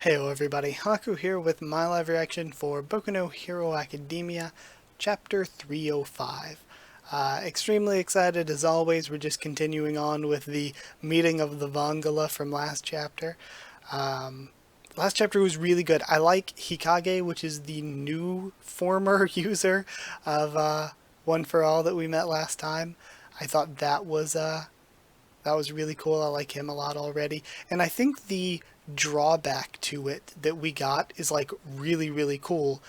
Heyo everybody, Haku here with my live reaction for Boku no Hero Academia, Chapter 305. Extremely excited as always. We're just continuing on with the meeting of the Vangala from last chapter. Last chapter was really good. I like Hikage, which is the new former user of One for All that we met last time. I thought that was really cool. I like him a lot already. And I think the drawback to it that we got is like really cool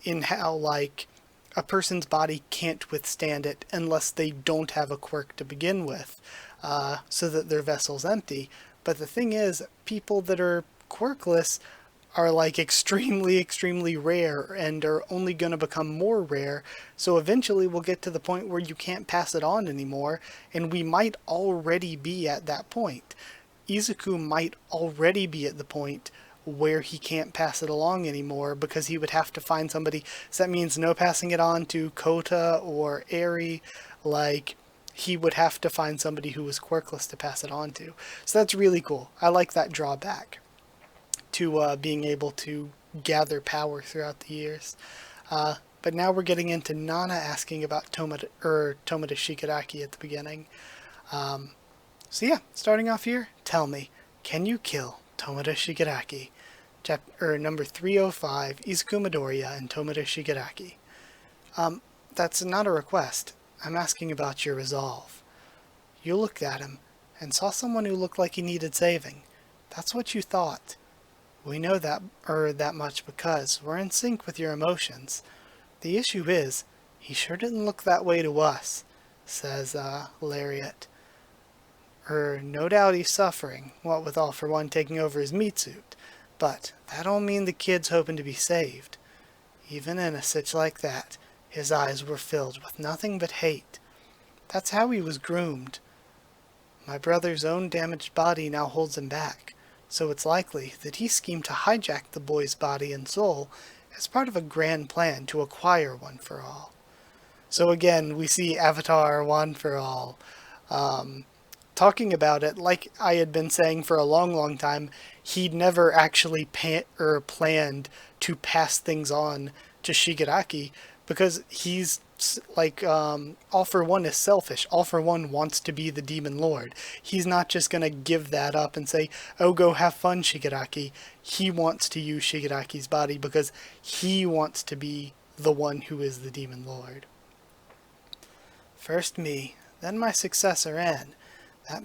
in how like a person's body can't withstand it unless they don't have a quirk to begin with, so that their vessel's empty. But the thing is, people that are quirkless are like extremely rare and are only going to become more rare, so eventually we'll get to the point where you can't pass it on anymore, and we might already be at that point. Izuku might already be at the point where he can't pass it along anymore because he would have to find somebody. So that means no passing it on to Kota or Eri. Like, he would have to find somebody who was quirkless to pass it on to. So that's really cool. I like that drawback to being able to gather power throughout the years. But now we're getting into Nana asking about Tomada Shigaraki at the beginning. So yeah, starting off here, tell me, can you kill Tomada Shigaraki? Number 305, Izuku Midoriya and Tomada Shigaraki. That's not a request. I'm asking about your resolve. You looked at him and saw someone who looked like he needed saving. That's what you thought. We know that much because we're in sync with your emotions. The issue is, he sure didn't look that way to us, says Lariat. No doubt he's suffering, what with All for One taking over his meat suit, but that don't mean the kid's hoping to be saved. Even in a sitch like that, his eyes were filled with nothing but hate. That's how he was groomed. My brother's own damaged body now holds him back, so it's likely that he schemed to hijack the boy's body and soul as part of a grand plan to acquire One for All. So again, we see Avatar One for All, talking about it like I had been saying for a long time. He'd never actually planned to pass things on to Shigaraki because he's like, All for One is selfish. All for One wants to be the Demon Lord. He's not just gonna give that up and say, oh, go have fun, Shigaraki. He wants to use Shigaraki's body because he wants to be the one who is the Demon Lord. First me, then my successor N. I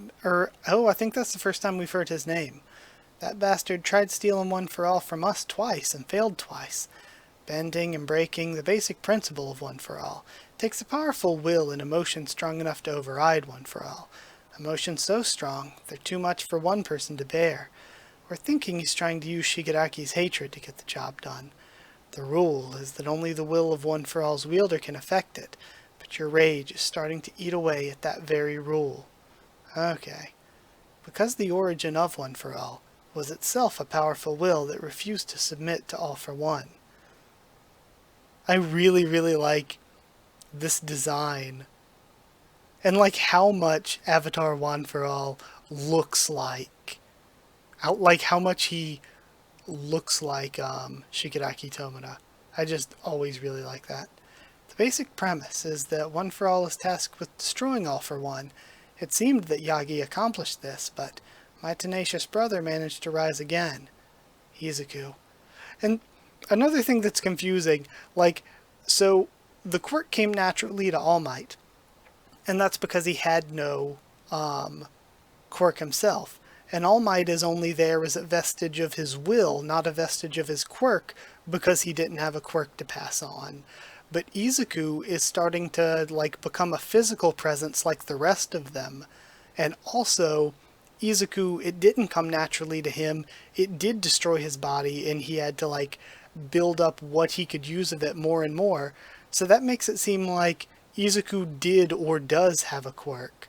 think that's the first time we've heard his name. That bastard tried stealing One for All from us twice and failed twice. Bending and breaking the basic principle of One for All takes a powerful will and emotion strong enough to override One for All. Emotions so strong, they're too much for one person to bear. We're thinking he's trying to use Shigaraki's hatred to get the job done. The rule is that only the will of One for All's wielder can affect it, but your rage is starting to eat away at that very rule. Okay. Because the origin of One for All was itself a powerful will that refused to submit to All for One. I really like this design. And like how much Avatar One for All looks like. Like how much he looks like Shigaraki Tomada. I just always really like that. The basic premise is that One for All is tasked with destroying All for One. It seemed that Yagi accomplished this, but my tenacious brother managed to rise again. Izuku. And another thing that's confusing, like, so the quirk came naturally to All Might, and that's because he had no quirk himself. And All Might is only there as a vestige of his will, not a vestige of his quirk, because he didn't have a quirk to pass on. But Izuku is starting to like become a physical presence like the rest of them. And also, Izuku, it didn't come naturally to him. It did destroy his body, and he had to like build up what he could use of it more and more. So that makes it seem like Izuku did or does have a quirk.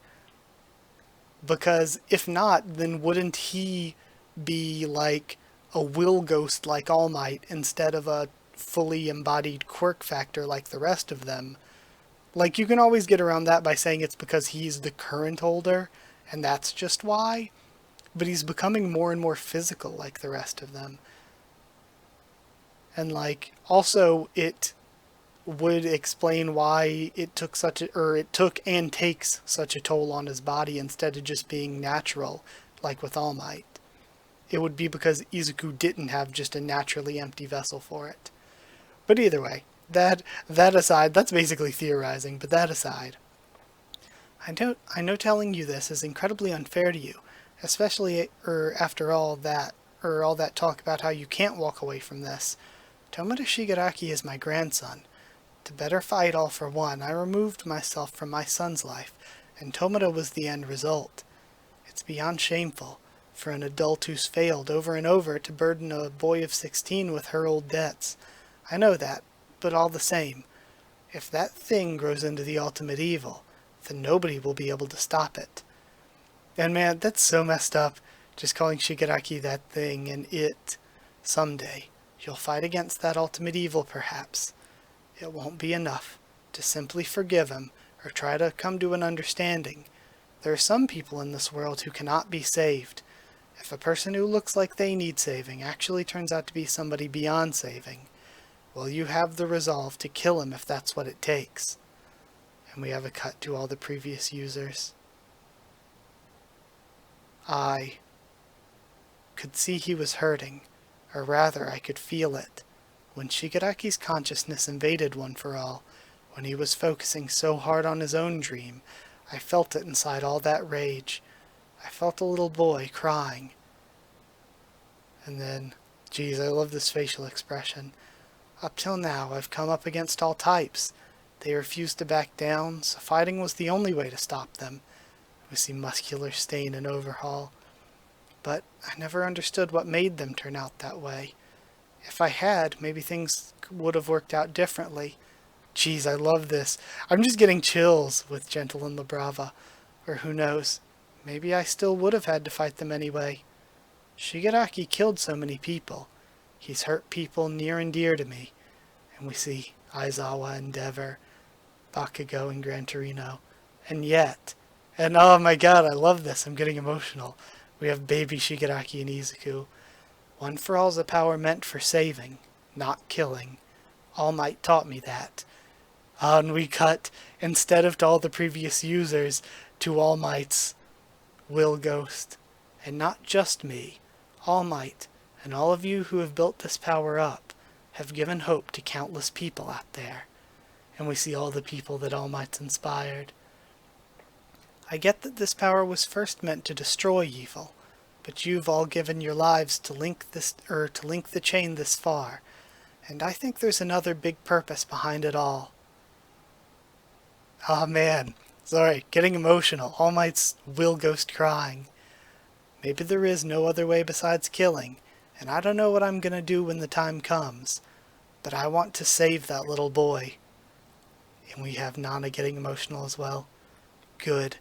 Because if not, then wouldn't he be like a will ghost like All Might instead of a fully embodied quirk factor like the rest of them? Like, you can always get around that by saying it's because he's the current holder, and that's just why. But he's becoming more and more physical like the rest of them. And like, also it would explain why it took it took and takes such a toll on his body instead of just being natural, like with All Might. It would be because Izuku didn't have just a naturally empty vessel for it. But either way, that aside, that's basically theorizing, but that aside, I know telling you this is incredibly unfair to you, especially after all that talk about how you can't walk away from this. Tomota Shigaraki is my grandson. To better fight all for one, I removed myself from my son's life, and Tomota was the end result. It's beyond shameful for an adult who's failed over and over to burden a boy of 16 with her old debts. I know that, but all the same, if that thing grows into the ultimate evil, then nobody will be able to stop it. And man, that's so messed up, just calling Shigaraki that thing and it. Someday, you'll fight against that ultimate evil perhaps. It won't be enough to simply forgive him or try to come to an understanding. There are some people in this world who cannot be saved. If a person who looks like they need saving actually turns out to be somebody beyond saving, well, you have the resolve to kill him if that's what it takes. And we have a cut to all the previous users. I could see he was hurting, or rather I could feel it, when Shigaraki's consciousness invaded One for All, when he was focusing so hard on his own dream. I felt it inside all that rage. I felt a little boy crying. And then, geez, I love this facial expression. Up till now, I've come up against all types. They refused to back down, so fighting was the only way to stop them. We see Muscular, Stain, and Overhaul. But I never understood what made them turn out that way. If I had, maybe things would have worked out differently. Geez, I love this. I'm just getting chills with Gentle and La Brava. Or who knows, maybe I still would have had to fight them anyway. Shigaraki killed so many people. He's hurt people near and dear to me. And we see Aizawa, Endeavor, Bakugo, and Gran Torino. And yet, and oh my god, I love this, I'm getting emotional. We have baby Shigaraki and Izuku. One for All's a power meant for saving, not killing. All Might taught me that. And we cut, instead of to all the previous users, to All Might's Will Ghost. And not just me. All Might, and all of you who have built this power up, have given hope to countless people out there. And we see all the people that All Might's inspired. I get that this power was first meant to destroy evil, but you've all given your lives to link the chain this far, and I think there's another big purpose behind it all. Oh man, sorry, getting emotional. All Might's Will Ghost crying. Maybe there is no other way besides killing, and I don't know what I'm gonna do when the time comes, but I want to save that little boy. And we have Nana getting emotional as well. Good.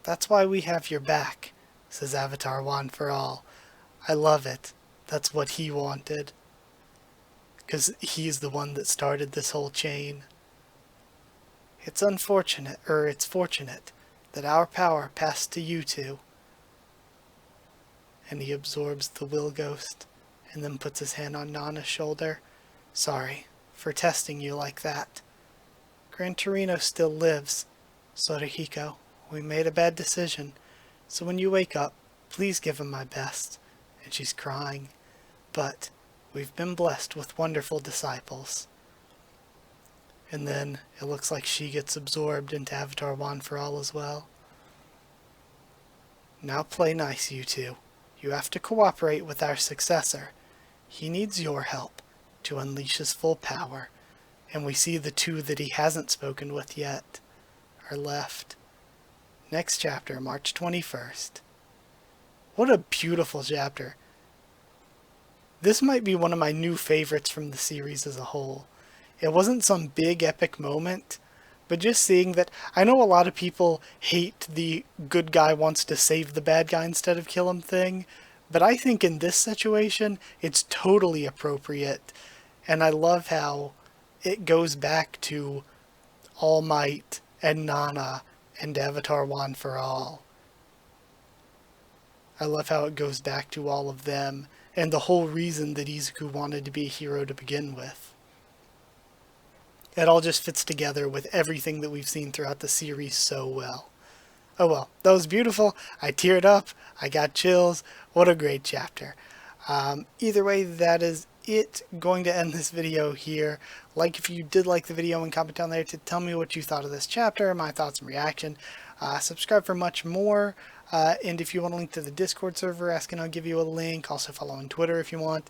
That's why we have your back, says Avatar One for All. I love it. That's what he wanted. Because he's the one that started this whole chain. It's fortunate that our power passed to you two. And he absorbs the Will Ghost, and then puts his hand on Nana's shoulder. Sorry for testing you like that. Gran Torino still lives. Sorihiko, we made a bad decision, so when you wake up, please give him my best. And she's crying. But we've been blessed with wonderful disciples. And then it looks like she gets absorbed into Avatar One for All as well. Now play nice, you two. You have to cooperate with our successor. He needs your help to unleash his full power. And we see the two that he hasn't spoken with yet are left. Next chapter, March 21st. What a beautiful chapter. This might be one of my new favorites from the series as a whole. It wasn't some big epic moment, but just seeing that, I know a lot of people hate the good guy wants to save the bad guy instead of kill him thing, but I think in this situation, it's totally appropriate, and I love how it goes back to All Might and Nana and Avatar One for All. I love how it goes back to all of them and the whole reason that Izuku wanted to be a hero to begin with. It all just fits together with everything that we've seen throughout the series so well. Oh well, that was beautiful. I teared up. I got chills. What a great chapter. Either way, that is it. Going to end this video here. Like if you did like the video and comment down there to tell me what you thought of this chapter, my thoughts and reaction. Subscribe for much more. And if you want a link to the Discord server, ask and I'll give you a link. Also follow on Twitter if you want.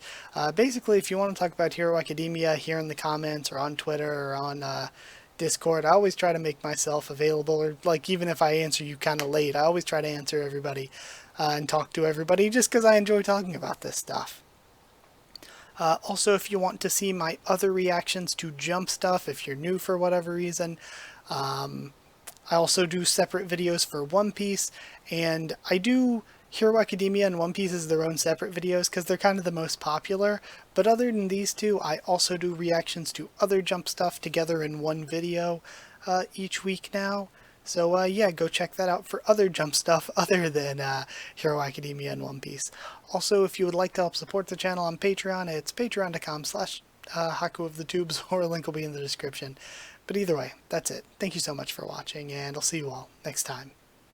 Basically, if you want to talk about Hero Academia here in the comments or on Twitter or on Discord, I always try to make myself available, or like even if I answer you kind of late, I always try to answer everybody and talk to everybody just because I enjoy talking about this stuff. Also, if you want to see my other reactions to Jump stuff, if you're new for whatever reason, I also do separate videos for One Piece, and I do Hero Academia and One Piece as their own separate videos because they're kind of the most popular, but other than these two, I also do reactions to other Jump stuff together in one video each week now. So yeah, go check that out for other Jump stuff other than Hero Academia and One Piece. Also, if you would like to help support the channel on Patreon, it's patreon.com/Haku of the Tubes, or a link will be in the description. But either way, that's it. Thank you so much for watching, and I'll see you all next time.